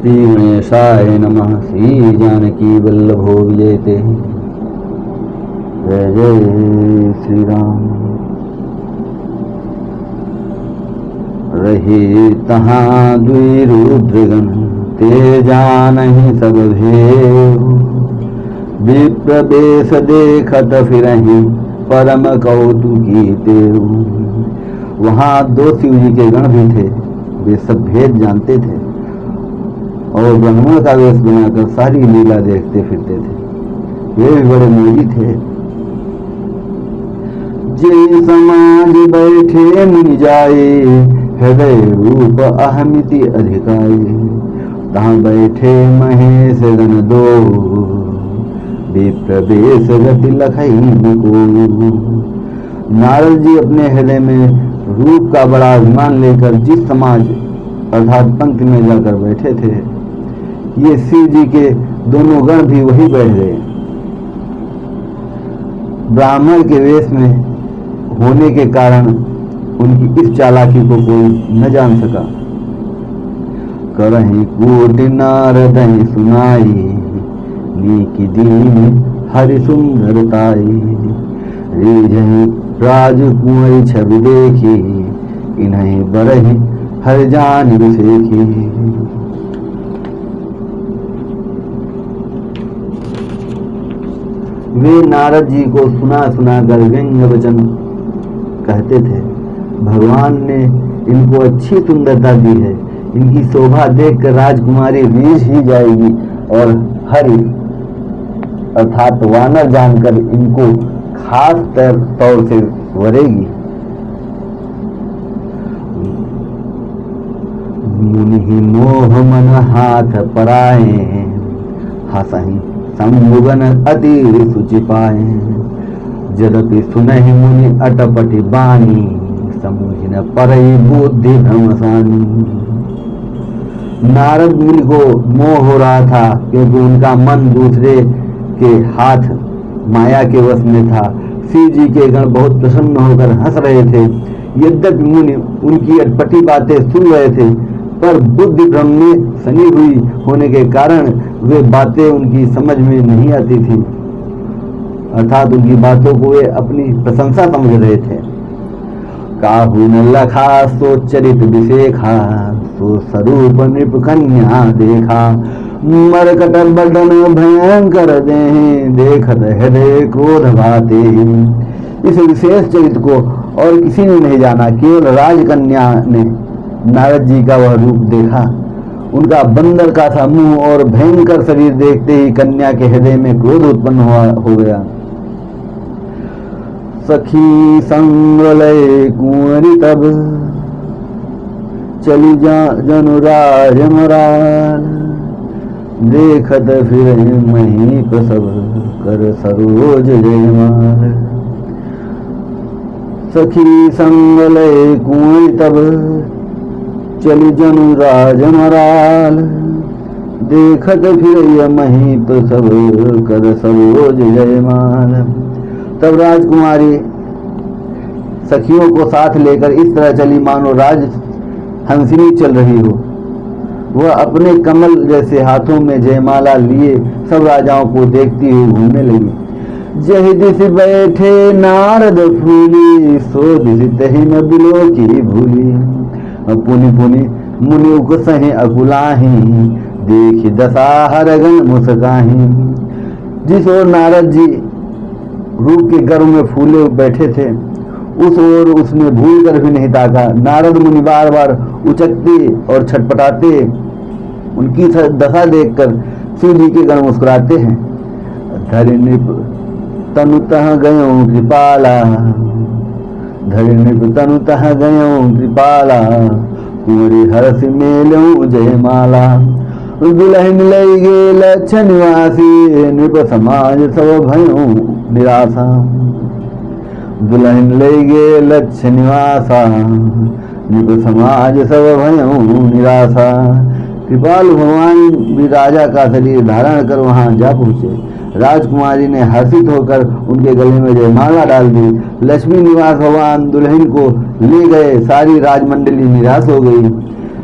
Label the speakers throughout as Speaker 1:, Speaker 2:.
Speaker 1: श्री गणेशाय नमः। श्री जानकी वल्लभो विजयते। जय जय श्री राम। रही तहाँ दुई रुद्रगण, ते जानहि सब भेव। विप्र बेश देखत फिरहि, परम कौतुकी तेव। वहाँ दो शिव जी के गण भी थे, वे सब भेद जानते थे और ब्राह्मण का वेश बनाकर सारी लीला देखते फिरते थे। वे भी बड़े मोही थे। जे समाज बैठे मुनि जाए, हृदय रूप अहमिति अधिकाए। तहाँ बैठे महेश गण दो, विप्र बेश गति लखई को। नारद जी अपने हृदय में रूप का बड़ा अभिमान लेकर जिस समाज अर्थात पंक्ति में जाकर बैठे थे, ये शिव जी के दोनों गण भी वही बैठ गए। ब्राह्मण के वेश में होने के कारण उनकी इस चालाकी को कोई न जान सका। करहि कोटि नारदहि सुनाई, नीकी दीन हरि सुंदरताई। रीझहि राजकुंवरी छवि देखी, इन्हीं बरहि हर जान विसेखी। वे नारद जी को सुना सुना कर व्यंग्य वचन कहते थे। भगवान ने इनको अच्छी सुंदरता दी है, इनकी शोभा देखकर राजकुमारी रीझ ही जाएगी और हरि अर्थात वानर जानकर इनको खास तौर से वरेगी। मुनि मोह मन हाथ पराए, हसहि संमुगन अति सुचि पाए। यद्यपि सुनहि मुनि अटपटि बानी, समूहि न परई बुद्धि भ्रमसानी। नारद मुनि को मोह हो रहा था क्योंकि उनका मन दूसरे के हाथ माया के वश में था। शिव जी के गण बहुत प्रसन्न होकर हंस रहे थे। यद्यपि मुनि उनकी अटपटी बातें सुन रहे थे, पर बुद्धि भ्रम में सनी हुई होने के कारण वे बातें उनकी समझ में नहीं आती थी, अर्थात उनकी बातों को वे अपनी प्रशंसा समझ रहे थे। काहू न लखा सो चरित विशेखा, सो स्वरूप नृप कन्या देखा। मरकट बदन भयंकर देहि, देखत हृदय क्रोध भाते। इस विशेष चरित्र को और किसी ने नहीं जाना, केवल राजकन्या ने नारद जी का वह रूप देखा। उनका बंदर का सा मुंह और भयंकर शरीर देखते ही कन्या के हृदय में क्रोध उत्पन्न हो गया। सखी संग लय कुंवरी तब, चली जा जनु राज मराल। देखत फिर महीप सब, कर सरोज जयमाल। सखी संग लय कुंवरी तब, चली जनु राज मराल। देखत फिर महीप सब, कर सरोज जयमाल। तब राजकुमारी सखियों को साथ लेकर इस तरह चली मानो राज हंसिनी चल रही हो। वह अपने कमल जैसे हाथों में जयमाला लिए सब राजाओं को देखती हुई घूमने लगी। जहि दिस बैठे नारद फूली, सो दिस तहि न बिलो की भूली। पुनि पुनि मुनि उकसहि अकुलाहि, देखि दशा हरगन मुस्काहि। जिस ओर नारद जी रूप के गर्व में फूले बैठे थे, उस ओर उसने भूल कर भी नहीं ताका। नारद मुनि बार बार उचकते और छटपटाते, उनकी दशा देखकर शिव जी के गण मुस्कुराते हैं। धरि नृप तनु तह गयो कृपाला, धरि नृप तनु तह गयो कृपाला। कुंवरी हर्ष मेलऊ जयमाला। दुल्हन लई गे लक्ष्य निवासी, नृप समाज सब भयो निराशा। दुल्हन लई गे लक्ष्य निवासा, नृप समाज सब भयो निराशा। कृपालु भगवान भी राजा का शरीर धारण कर वहां जा पहुंचे। राजकुमारी ने हर्षित होकर उनके गले में जयमाला डाल दी। लक्ष्मी निवास भगवान दुल्हन को ले गए। सारी राजमंडली निराश हो गई।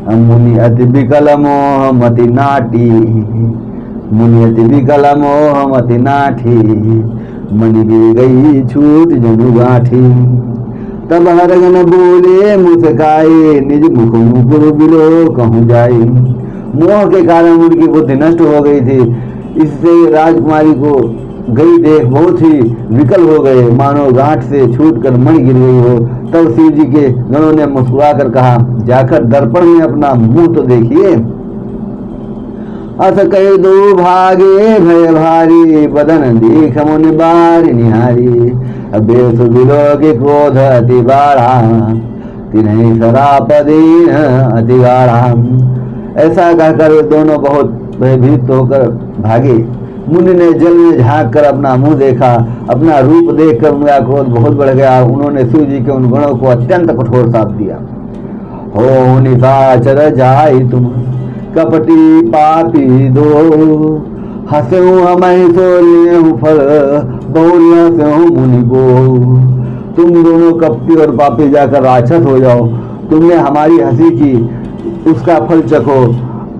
Speaker 1: मुनि अति विकल मोह मति नाटी, मुनि अति विकल मोह मति नाठी, मणि गिर गई छूट जनु गाठी। तब हरगन बोले मुस्काए, निज मुख मुकुर बिलो कहूँ जाए। मोह के कारण उनकी बुद्धि नष्ट हो गई थी, इससे राजकुमारी को गई देख बहुत ही विकल हो गए, मानो गांठ से छूटकर मणि गिर गई हो। तब शिव जी के गणों ने मुस्कुरा कर कहा, जाकर दर्पण में अपना मुंह तो देखिए। अस कह दो भागे भय भारी, बदन देख मुनि बारी निहारी। बेस बिलो के क्रोध अति बाढ़ा, तिन्हीं शराप दीन अति गाढ़ा। ऐसा कहकर दोनों बहुत भयभीत होकर भागे। मुनि ने जल में झांक कर अपना मुंह देखा, अपना रूप देखकर उनका क्रोध बहुत बढ़ गया। उन्होंने शिव जी के उन गुणों को अत्यंत कठोर साप दिया। हो निशाचर जाई तुम कपटी पापी दो, हंसू हमें सो लिये फल बहुरिया से हो मुनि को। तुम दोनों कपटी और पापी जाकर राक्षस हो जाओ, तुमने हमारी हंसी की, उसका फल चखो,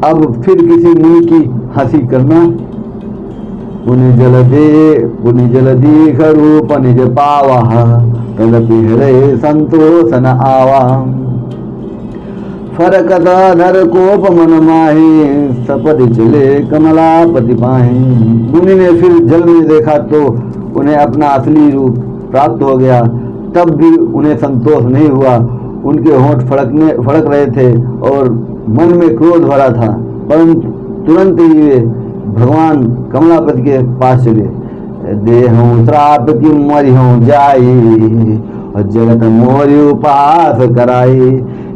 Speaker 1: अब फिर किसी मुनि की हंसी करना। पुनि जल दीख रूप निज पावा, तदपि हृदय संतोष न आवा। फरकत धर कोप मन माही, सपदि चले कमलापति पाही। मुनि ने फिर जल में देखा तो उन्हें अपना असली रूप प्राप्त हो गया, तब भी उन्हें संतोष नहीं हुआ। उनके होंठ फड़क रहे थे और मन में क्रोध भरा था, परंतु तुरंत ही वे भगवान कमलापति के पास चले। देहूं श्राप की मरियों जाई, और जगत मोरी उपास कराई।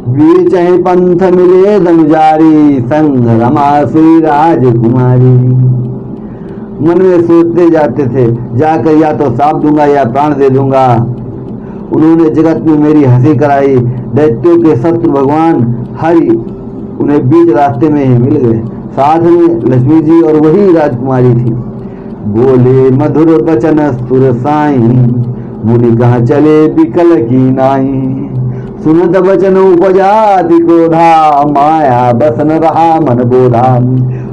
Speaker 1: बीच ही पंथ मिले धनुजारी, संग रमा श्री राजकुमारी। मन में सोचते जाते थे, जाकर या तो साप दूंगा या प्राण दे दूंगा। उन्होंने जगत में मेरी हंसी कराई। दैत्यों के शत्रु भगवान हरि उन्हें बीच रास्ते में ही मिल गए। साथ में लक्ष्मी जी और वही राजकुमारी थी। बोले मधुर बचन सुर साई, मुनि कहाँ चले बिकल की नाई। सुनत बचन उपजाति क्रोधा, माया बसन रहा मन बोधा।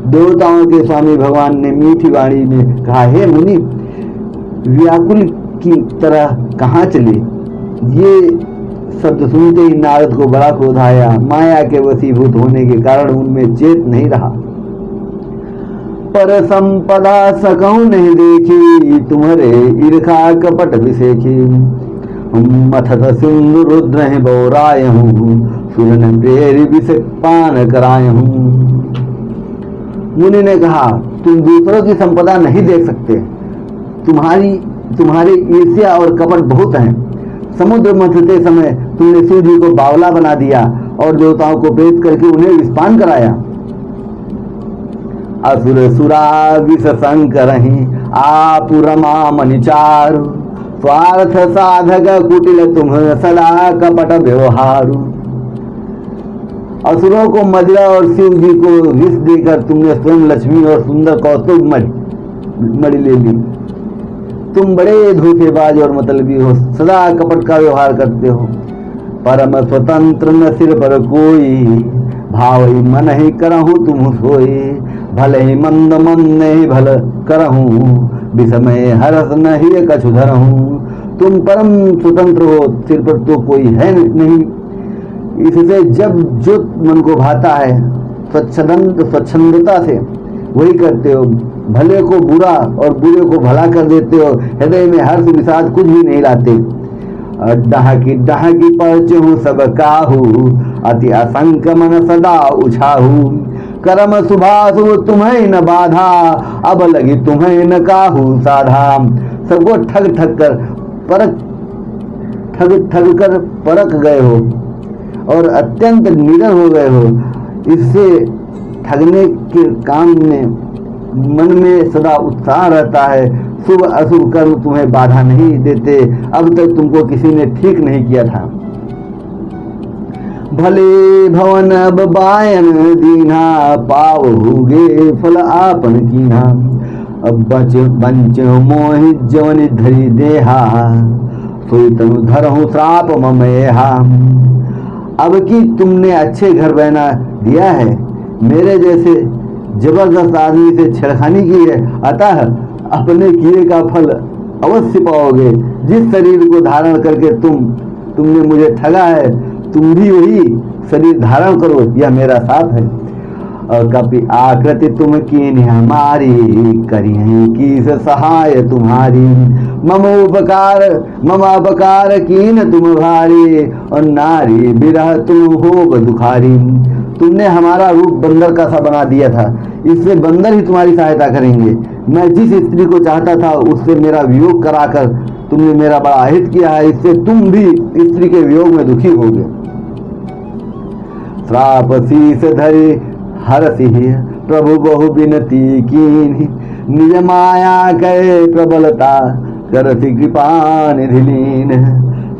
Speaker 1: देवताओं के स्वामी भगवान ने मीठी वाणी में कहा, हे मुनि, व्याकुल की तरह कहाँ चले। ये शब्द सुनते ही नारद को बड़ा क्रोध आया। माया के वशीभूत होने के कारण उनमें चेत नहीं रहा। पर संपदा सकऊं नहीं देखी, तुम्हारे ईर्खा कपट विसेखी। मथत सिंधु रुद्र बौराय हूँ, सुरन प्रेरी विष पान कराय हूँ। मुनि ने कहा, तुम दूसरों की संपदा नहीं देख सकते, तुम्हारी ईर्ष्या और कपट बहुत हैं। समुद्र मथते समय तुमने शिव जी को बावला बना दिया और देवताओं को प्रेत करके उन्हें विषपान कराया। असुर सुरा विष संकरहि, आप रमा मनिचार। स्वार्थ साधक कुटिल तुम सदा कपट व्यवहार। असुरों को मदिरा और शिव जी को विष देकर तुमने स्वयं लक्ष्मी और सुंदर कौस्तुभ मणि ले ली। तुम बड़े धोखेबाज और मतलबी हो, सदा कपट का व्यवहार करते हो। परम स्वतंत्र न सिर पर कोई, भाव ही मन ही करहूँ तुम सोई। भले ही मंद नहीं भल करहूँ, विषमय हरस नहीं कछु धरहूँ। तुम परम स्वतंत्र हो, सिर पर तो कोई है नहीं। इससे जब जो मन को भाता है स्वच्छंदता से वही करते हो। भले को बुरा और बुरे को भला कर देते हो। हृदय में हर्ष विषाद कुछ भी नहीं लाते। डहाकी परचहूँ सब काहू, अति असंक मन सदा उछाहू। करम सुभासु तुम्हें न बाधा, अब लगी तुम्हें न काहू साधा। सबको ठग कर परख गए हो और अत्यंत निडर हो गए हो। इससे ठगने के काम में मन में सदा उत्साह रहता है। शुभ अशुभ कर्म तुम्हें बाधा नहीं देते। अब तक तुमको किसी ने ठीक नहीं किया था। भले भवन अब बायन दीना, पाओगे फल आपन कीना। अब बंच मोहि जवनि धरी देहा, सोई तनु धरहु श्राप ममेहा। अब कि तुमने अच्छे घर बना दिया है, मेरे जैसे जबरदस्त आदमी से छेड़खानी की है, अतः अपने किए का फल अवश्य पाओगे। जिस शरीर को धारण करके तुमने मुझे ठगा है, तुम भी वही शरीर धारण करो, यह मेरा साथ है। और कपि आकृति तुम कीन हमारी, करी की सहाय तुम्हारी। मम अपकार कीन तुम भारी, और नारी बिरह तुम हो दुखारी। तुमने हमारा रूप बंदर का सा बना दिया था, इससे बंदर ही तुम्हारी सहायता करेंगे। मैं जिस स्त्री को चाहता था उससे मेरा वियोग कराकर तुमने मेरा बड़ा हित किया है, इससे तुम भी स्त्री के वियोग में दुखी होगे। श्राप शीस धरि हरसि प्रभु बहु विनती कीन्हि, निज माया कहे प्रबलता करति कृपा निधि लीन।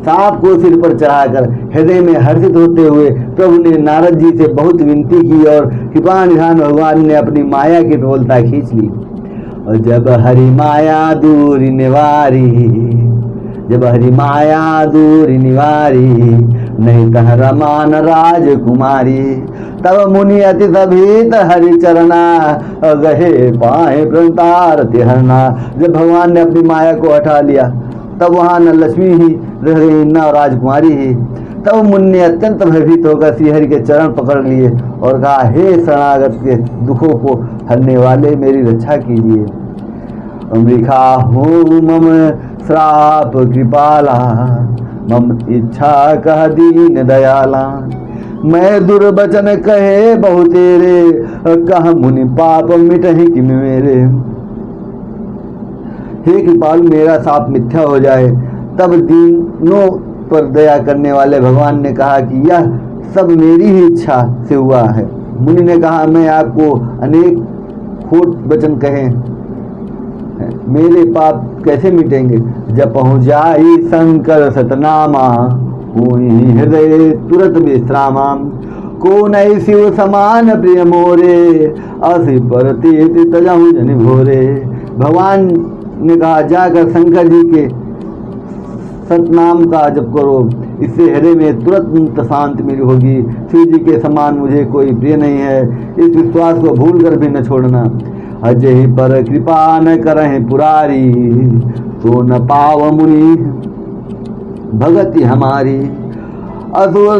Speaker 1: सांप को सिर पर चढ़ाकर हृदय में हर्षित होते हुए प्रभु ने नारद जी से बहुत विनती की और कृपा निधान भगवान ने अपनी माया की प्रबलता खींच ली। और जब हरि माया दूर निवारी, जब हरि माया दूर निवारी, नहीं तह रमान राजकुमारी। तब मुनि अति सभीत हरि चरना, गहे पाए प्रतार तिहरना। जब भगवान ने अपनी माया को हटा लिया तब वहां न लक्ष्मी ही रह गई न राजकुमारी ही। तब मुनि ने अत्यंत भयभीत होकर श्रीहरि के चरण पकड़ लिए और कहा, हे शरणागत के दुखों को हरने वाले, मेरी रक्षा कीजिए। अमृखा हो मम श्राप कृपाला, मम इच्छा कह दीन दयाला। मैं दुर्वचन कहे बहु तेरे, कह मुनि पाप मिटहि किम मेरे। हे कृपाल, मेरा साप मिथ्या हो जाए। तब दीनों पर दया करने वाले भगवान ने कहा कि यह सब मेरी ही इच्छा से हुआ है। मुनि ने कहा, मैं आपको अनेक खोट वचन कहे, मेरे पाप कैसे मिटेंगे। जब पहुँच जाई शंकर सतनामा, हुई हृदय तुरंत विश्रामा। को नई शिव समान प्रिय मोरे, असि पर तीर्थ तजहु जनि भोरे। भगवान ने कहा, जाकर शंकर जी के सतनाम का जप करो, इससे हृदय में तुरंत शांति मिली होगी। शिव जी के समान मुझे कोई प्रिय नहीं है, इस विश्वास को भूल कर भी न छोड़ना। अजय पर कृपा न करहि पुरारी, तो न पाव मुनि भगति हमारी। असुर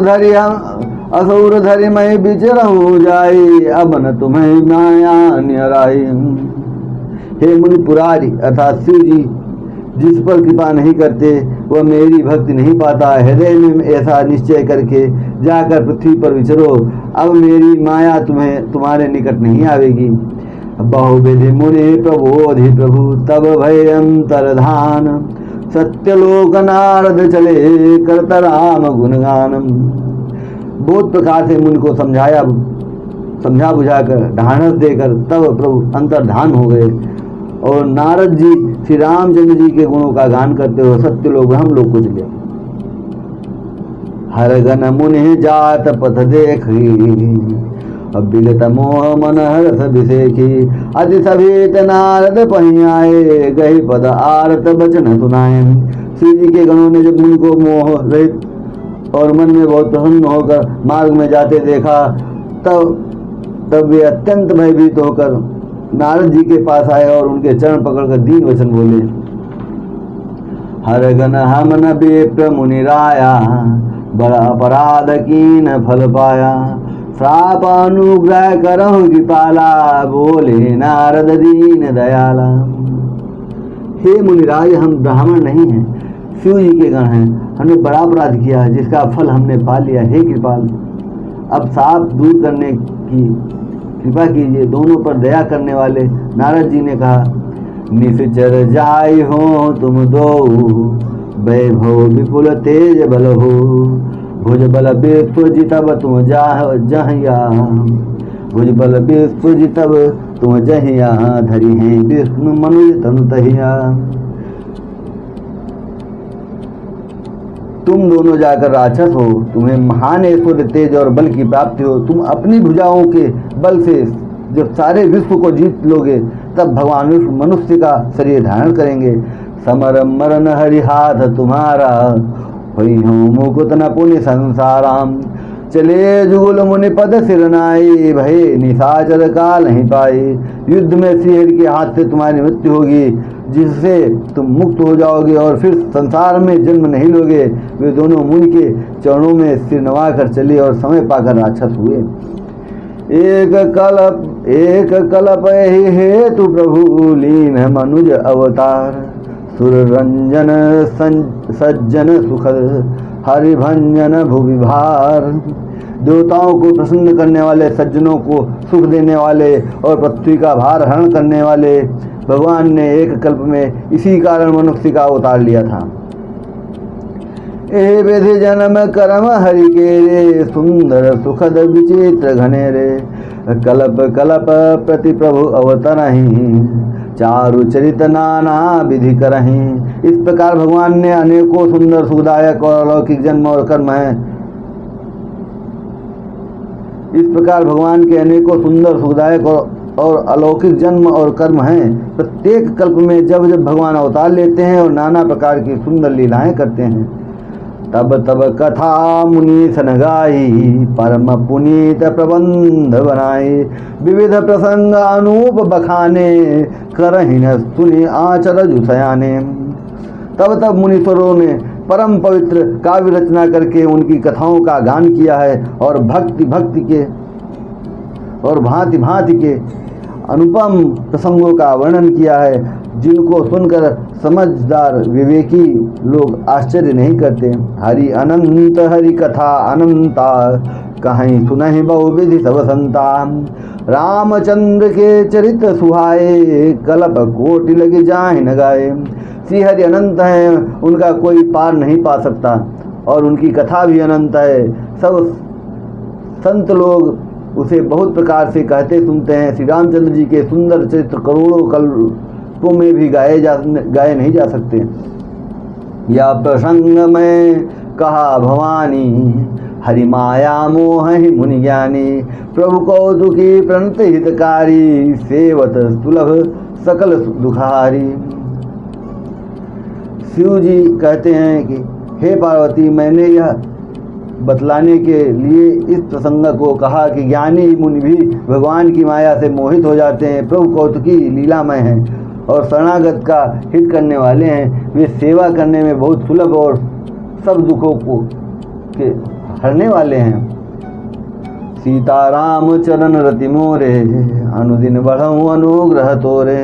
Speaker 1: धरि मैं बिचरहु जाई, अब न तुम्हें माया निराई। हे मुनि पुरारी अर्थात शिव जी जिस पर कृपा नहीं करते वह मेरी भक्ति नहीं पाता। हृदय में ऐसा निश्चय करके जाकर पृथ्वी पर विचरो, अब मेरी माया तुम्हारे निकट नहीं आवेगी। बहुविधि मुनि प्रबोधि प्रभु, तब भय अंतर्धान। सत्यलोक नारद चले करत राम गुणगानम। बहुत प्रकार से मुनि को समझा बुझाकर ढाढ़स देकर तब प्रभु अंतर्धान हो गए और नारद जी श्री रामचंद्र जी के गुणों का गान करते हुए सत्यलोक हम लोग को चले। हर गण मुनि जात पथ देखी, बिगत मोह मन हर्ष विषेखी। अति सभेत नारद पहियाए, गही पद आरत बचन सुनाए। श्री जी के गणों ने जब मुनि को मोह रहित और मन में बहुत प्रसन्न होकर मार्ग में जाते देखा, तब वे अत्यंत भयभीत होकर नारद जी के पास आए और उनके चरण पकड़कर दीन वचन बोले। हर गण हम न विप्र मुनि राया, बड़ा अपराध कीन फल पाया। श्राप अनुग्रह करहु कृपाला, बोले नारद दीन दयाला। हे मुनिराज, हम ब्राह्मण नहीं हैं, शिव जी के गण हैं। हमने बड़ा अपराध किया जिसका फल हमने पा लिया। हे कृपाल, अब साप दूर करने की कृपा कीजिए। दोनों पर दया करने वाले नारद जी ने कहा, निश्चर जाय हो तुम दो, वैभव विपुल तेज बल हो। भुज बल विश्व जितब तुम जहिया, भुज बल विश्व जितब तुम जहिया। धरी हैं विष्णु मनुज तनु तहिया। तुम दोनों जाकर राक्षस हो, तुम्हें महान ऐश्वर्य तेज और बल की प्राप्ति हो। तुम अपनी भुजाओं के बल से जब सारे विश्व को जीत लोगे तब भगवान विष्णु मनुष्य का शरीर धारण करेंगे। समर मरण हरि हाथ तुम्हारा, हुई हूँ मुकुत न पुण्य संसाराम। चले जुगुल मुनि पद सिरनाई, भय निशाचर काल नहीं पाई। युद्ध में श्रीहरि के हाथ से तुम्हारी मृत्यु होगी, जिससे तुम मुक्त हो जाओगे और फिर संसार में जन्म नहीं लोगे। वे दोनों मुनि के चरणों में सिर नवा कर चले और समय पाकर राक्षस हुए। एक कलप ही हेतु प्रभु लीन मनुज अवतार। सुर रंजन सज्जन सुखद हरिभंजन भुविभार। देवताओं को प्रसन्न करने वाले, सज्जनों को सुख देने वाले और पृथ्वी का भार हरण करने वाले भगवान ने एक कल्प में इसी कारण मनुष्य का अवतार लिया था। ए विधि जन्म कर्म हरि के रे, सुंदर सुखद विचित्र घने रे। कल्प कल्प प्रति प्रभु अवतरहि, चारु चरित नाना विधि करहि। इस प्रकार भगवान ने अनेकों सुंदर सुखदायक और अलौकिक जन्म और कर्म हैं। इस प्रकार भगवान के अनेकों सुंदर सुखदायक और अलौकिक जन्म और कर्म हैं। प्रत्येक कल्प में जब जब भगवान अवतार लेते हैं और नाना प्रकार की सुंदर लीलाएं करते हैं, तब तब कथा मुनि सन गाई, परम पुनीत प्रबंध बनाई। विविध प्रसंग अनूप बखाने, करहि न सुनि आचर जुसयाने। तब तब मुनीश्वरों ने परम पवित्र काव्य रचना करके उनकी कथाओं का गान किया है और भांति भांति के अनुपम प्रसंगों का वर्णन किया है, जिनको सुनकर समझदार विवेकी लोग आश्चर्य नहीं करते। हरि अनंत हरि कथा अनंता, कहीं सुनहि बहुविधि सब संता। रामचंद्र के चरित सुहाए, कल्प कोटि लगे जाहि न गाए। श्री हरि अनंत हैं, उनका कोई पार नहीं पा सकता और उनकी कथा भी अनंत है। सब संत लोग उसे बहुत प्रकार से कहते सुनते हैं। श्री रामचंद्र जी के सुंदर चरित्र करोड़ों कल्पों में भी गाए नहीं जा सकते। या प्रसंग में कहा भवानी, हरि माया मोह ही मुनि ज्ञानी। प्रभु कौतुकी प्रणत हितकारी, सेवत सुलभ सकल दुखारी। शिव जी कहते हैं कि हे पार्वती, मैंने यह बतलाने के लिए इस प्रसंग को कहा कि ज्ञानी मुनि भी भगवान की माया से मोहित हो जाते हैं। प्रभु कौतुकी लीलामय हैं और शरणागत का हित करने वाले हैं। वे सेवा करने में बहुत सुलभ और सब दुखों को के हरने वाले हैं। सीताराम चरण रति मोरे, अनुदिन बढ़ऊँ अनुग्रह तोरे।